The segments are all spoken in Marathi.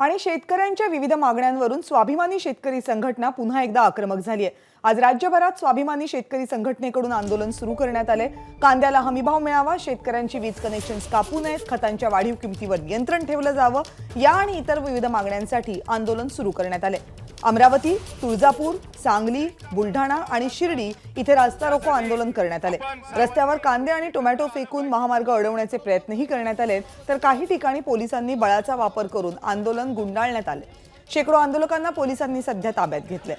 आणि शेतकऱ्यांच्या विविध मागण्यांवरून स्वाभिमानी शेतकरी संघटना पुन्हा एकदा आक्रमक झाली आहे। आज राज्यभरात स्वाभिमानी शेतकरी संघटनेकडून आंदोलन सुरू करण्यात आले। कांद्याला हमीभाव मिळावा, शेतकऱ्यांची वीज कनेक्शन्स कापू नयेत, खतांच्या वाढीव किमतीवर नियंत्रण ठेवलं जावं, या आणि इतर विविध मागण्यांसाठी आंदोलन सुरू करण्यात आले। अमरावती, तुळजापूर, सांगली, बुलढाणा आणि शिर्डी इथे रास्ता रोको आंदोलन करण्यात आले। रस्त्यावर कांदे आणि टोमॅटो फेकून महामार्ग अडवण्याचे प्रयत्नही करण्यात आले, तर काही ठिकाणी पोलिसांनी बळाचा वापर करून आंदोलन गुंडाळण्यात आले। शेकडो आंदोलकांना पोलिसांनी सध्या ताब्यात घेतले।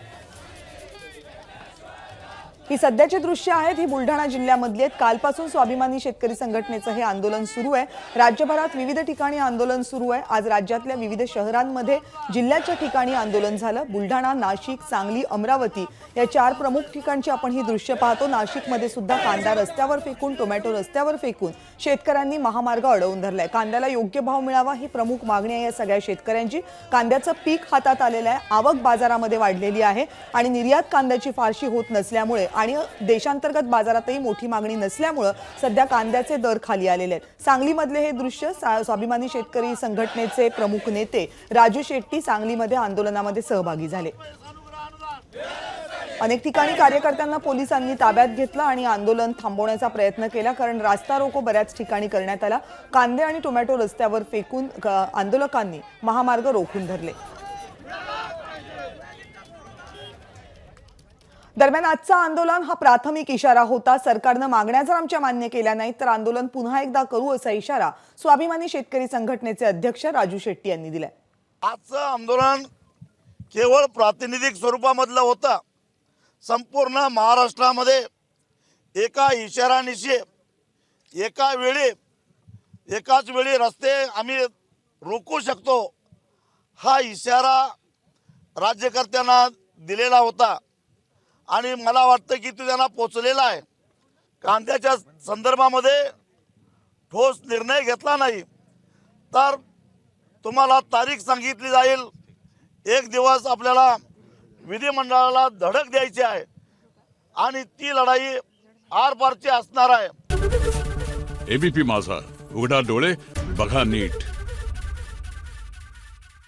ही सध्याची दृश्य आहेत। ही बुलढाणा जिल्ह्यामधली आहेत। कालपासून स्वाभिमानी शेतकरी संघटनेचं हे आंदोलन सुरू आहे। राज्यभरात विविध ठिकाणी आंदोलन सुरू आहे। आज राज्यातल्या विविध शहरांमध्ये जिल्ह्याच्या ठिकाणी आंदोलन झालं। बुलढाणा, नाशिक, सांगली, अमरावती या 4 प्रमुख ठिकाणची आपण ही दृश्य पाहतो। नाशिकमध्ये सुद्धा कांदा रस्त्यावर फेकून, टोमॅटो रस्त्यावर फेकून शेतकऱ्यांनी महामार्ग अडवून धरलाय। कांद्याला योग्य भाव मिळावा ही प्रमुख मागणी आहे या सगळ्या शेतकऱ्यांची। कांद्याचं पीक हातात आलेलं आहे, आवक बाजारामध्ये वाढलेली आहे आणि निर्यात कांद्याची फारशी होत नसल्यामुळे आणि देशांतर्गत बाजारातही मोठी मागणी नसल्यामुळे सध्या कांद्याचे दर खाली आलेले आहेत। सांगलीमधले हे दृश्य स्वाभिमानी शेतकरी संघटनेचे प्रमुख नेते राजू शेट्टी सांगलीमध्ये आंदोलनामध्ये सहभागी झाले। अनेक ठिकाणी कार्यकर्त्यांना पोलिसांनी ताब्यात घेतलं आणि आंदोलन थांबवण्याचा प्रयत्न केला, कारण रास्ता रोको बऱ्याच ठिकाणी करण्यात आला। कांदे आणि टोमॅटो रस्त्यावर फेकून आंदोलकांनी महामार्ग रोखून धरले। दरम्यान आजचा आंदोलन हा प्राथमिक इशारा होता। सरकारने मागण्या जर आमच्या मान्य केल्या नाहीत तर आंदोलन पुन्हा एकदा करू असा इशारा स्वाभिमानी शेतकरी संघटनेचे अध्यक्ष राजू शेट्टी यांनी दिलाय। आजचं आंदोलन केवळ प्रातिनिधिक स्वरूपामधलं होतं। संपूर्ण महाराष्ट्रामध्ये एका इशारानिशी एकाच वेळी रस्ते आम्ही रोखू शकतो हा इशारा राज्यकर्त्यांना दिलेला होता आणि मला वाटतं की तो त्यांना पोचलेला आहे। कांद्याच्या संदर्भामध्ये ठोस निर्णय घेतला नाही तर तुम्हाला तारीख सांगितली जाईल। एक दिवस आपल्याला विधिमंडळाला धडक द्यायची आहे आणि ती लढाई आरपारची असणार आहे। एबीपी माझा, उघडा डोळे बघा नीट।